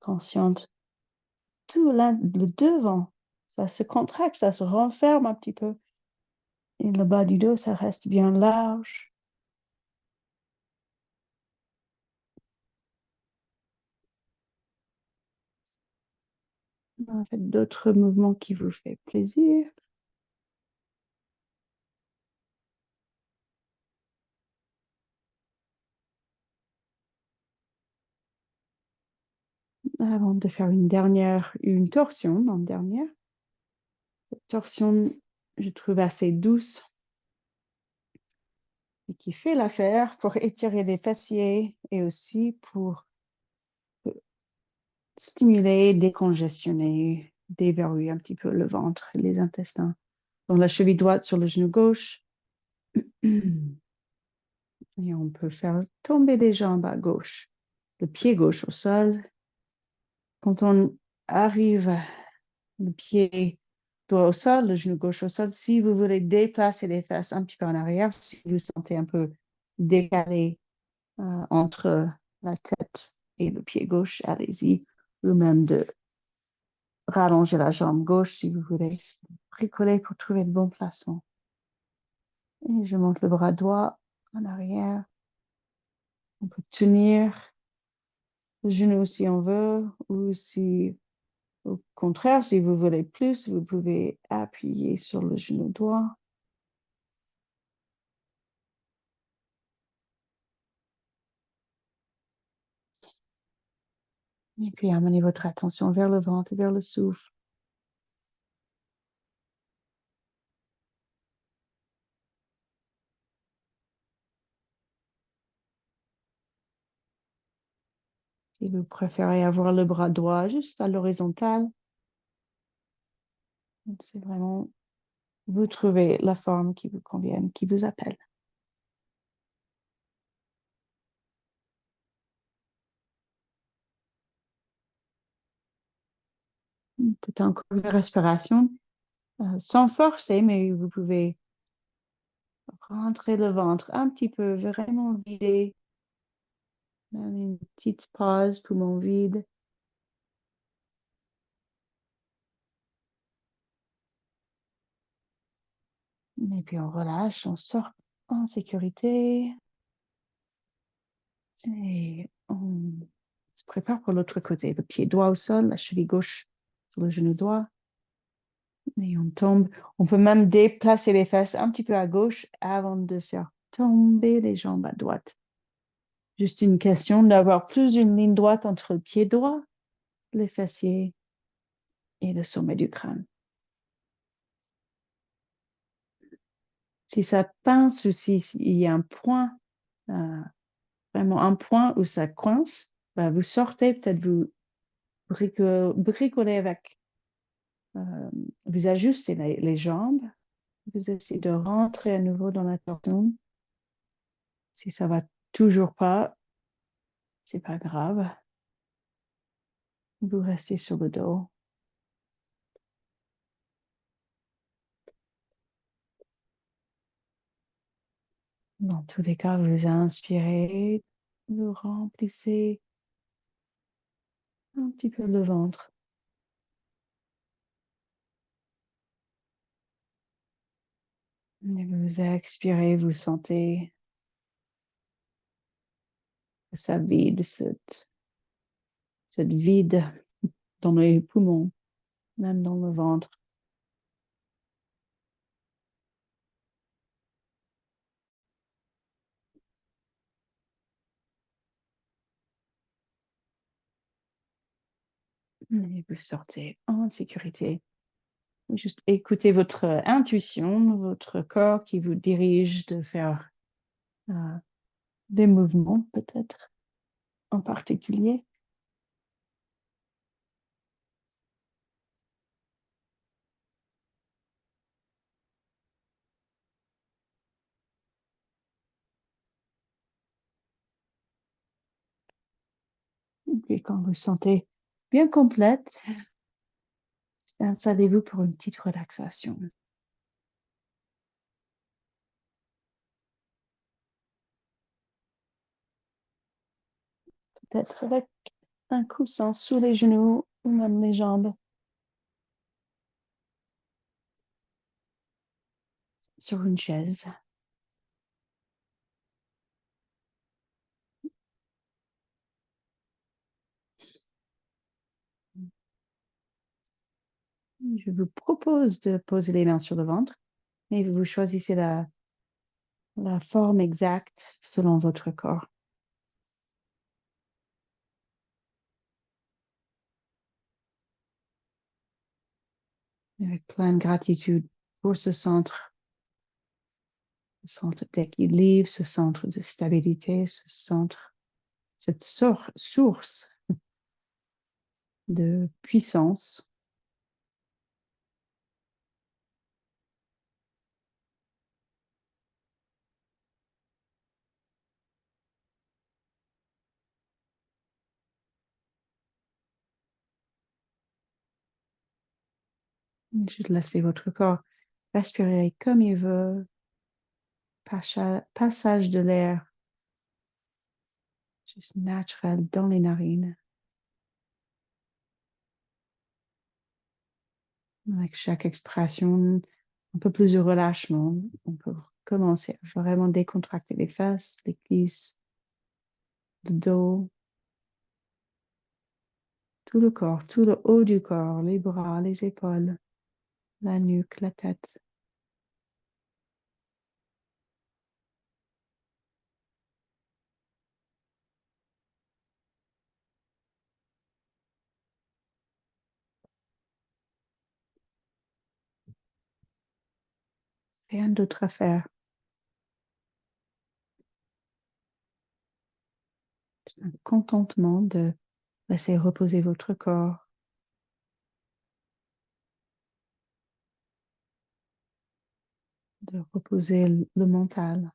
Consciente, tout là, le devant, ça se contracte, ça se renferme un petit peu. Et le bas du dos, ça reste bien large. Faites d'autres mouvements qui vous font plaisir. Avant de faire une torsion, une dernière. Cette torsion, je trouve assez douce et qui fait l'affaire pour étirer les fessiers et aussi pour stimuler, décongestionner, déverrouiller un petit peu le ventre et les intestins. Donc la cheville droite sur le genou gauche. Et on peut faire tomber les jambes à gauche, le pied gauche au sol. Quand on arrive, le pied droit au sol, le genou gauche au sol, si vous voulez déplacer les fesses un petit peu en arrière, si vous sentez un peu décalé entre la tête et le pied gauche, allez-y. Ou même de rallonger la jambe gauche si vous voulez. Bricoler pour trouver le bon placement. Et je monte le bras droit en arrière. On peut tenir le genou si on veut, ou si Au contraire, si vous voulez plus, vous pouvez appuyer sur le genou droit. Et puis amenez votre attention vers le ventre, vers le souffle. Si vous préférez avoir le bras droit juste à l'horizontale, c'est vraiment, vous trouvez la forme qui vous convient, qui vous appelle. Peut-être encore une respiration, sans forcer, mais vous pouvez rentrer le ventre un petit peu, vraiment vider. Une petite pause, poumon vide. Et puis on relâche, on sort en sécurité. Et on se prépare pour l'autre côté. Le pied droit au sol, la cheville gauche sur le genou droit. Et on tombe. On peut même déplacer les fesses un petit peu à gauche avant de faire tomber les jambes à droite. Juste une question d'avoir plus une ligne droite entre le pied droit, les fessiers et le sommet du crâne. Si ça pince ou s'il y a un point, vraiment un point où ça coince, bah, vous sortez, peut-être vous bricolez avec. Euh, vous ajustez les jambes, vous essayez de rentrer à nouveau dans la torsion. Si ça va toujours pas, c'est pas grave. Vous restez sur le dos. Dans tous les cas, vous inspirez, vous remplissez un petit peu le ventre. Et vous expirez, vous sentez que ça vide, cette vide dans les poumons, même dans le ventre. Et vous sortez en sécurité. Juste écoutez votre intuition, votre corps qui vous dirige de faire euh, des mouvements peut-être en particulier. Et puis quand vous sentez bien complète, installez-vous pour une petite relaxation. Peut-être avec un coussin sous les genoux ou même les jambes sur une chaise. Je vous propose de poser les mains sur le ventre et vous choisissez la forme exacte selon votre corps. Avec plein de gratitude pour ce centre d'équilibre, ce centre de stabilité, ce centre, cette source de puissance. Juste laissez votre corps respirer comme il veut, passage de l'air juste naturel dans les narines. Avec chaque expiration, un peu plus de relâchement. On peut commencer à vraiment décontracter les fesses, les cuisses, le dos. tout le corps, tout le haut du corps, les bras, les épaules, la nuque, la tête. Rien d'autre à faire. C'est un contentement de laisser reposer votre corps, de reposer le mental.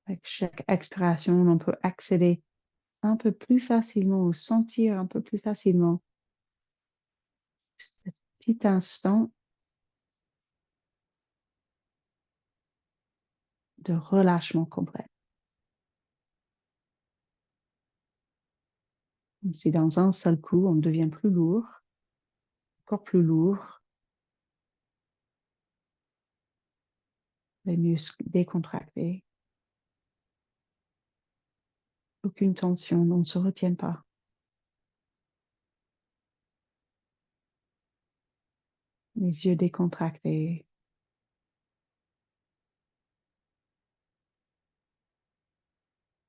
Avec chaque expiration, on peut accéder un peu plus facilement ou sentir un peu plus facilement cet petit instant de relâchement complet. Comme si dans un seul coup, on devient plus lourd, encore plus lourd, les muscles décontractés, aucune tension, on ne se retient pas. Les yeux décontractés,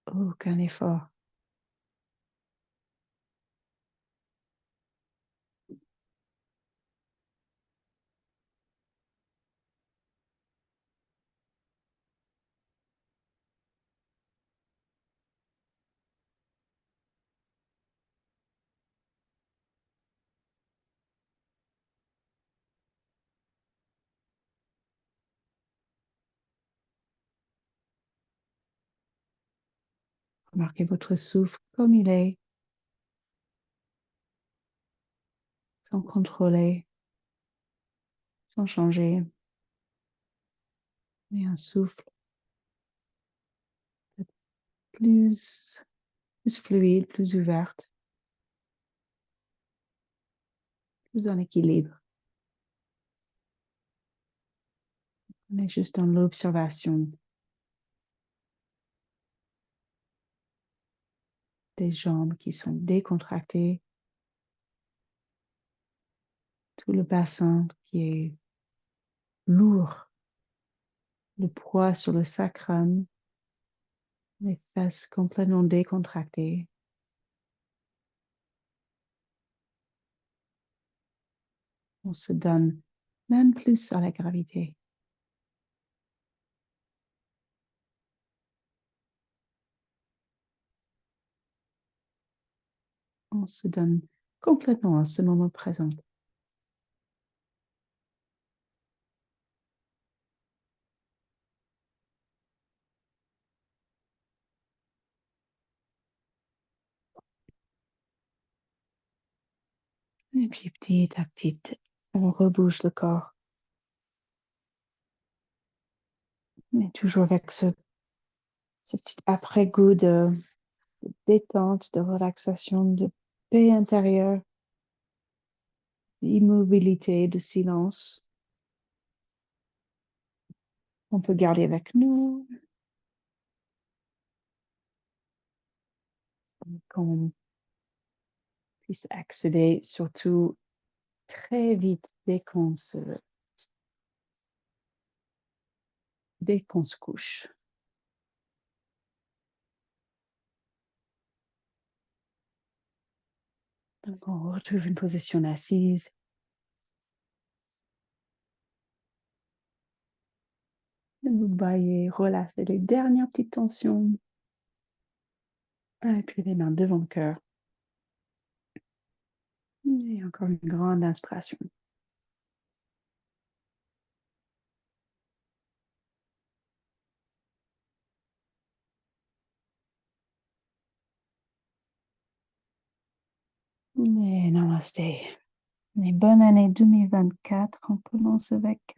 aucun effort. Remarquez votre souffle comme il est, sans contrôler, sans changer. Et un souffle plus, plus fluide, plus ouverte, plus en équilibre. On est juste dans l'observation des jambes qui sont décontractées, tout le bassin qui est lourd, le poids sur le sacrum, les fesses complètement décontractées. On se donne même plus à la gravité. On se donne complètement à ce moment présent. Et puis petit à petit, on rebouge le corps. Mais toujours avec ce petit après-goût de détente, de relaxation, de paix intérieure, d'immobilité, de silence. On peut garder avec nous, qu'on puisse accéder surtout très vite dès qu'on se couche. Donc, on retrouve une position assise. Vous voyez, relâchez les dernières petites tensions. Et puis les mains devant le cœur. Et encore une grande inspiration. Et namasté. Et bonne année 2024. On commence avec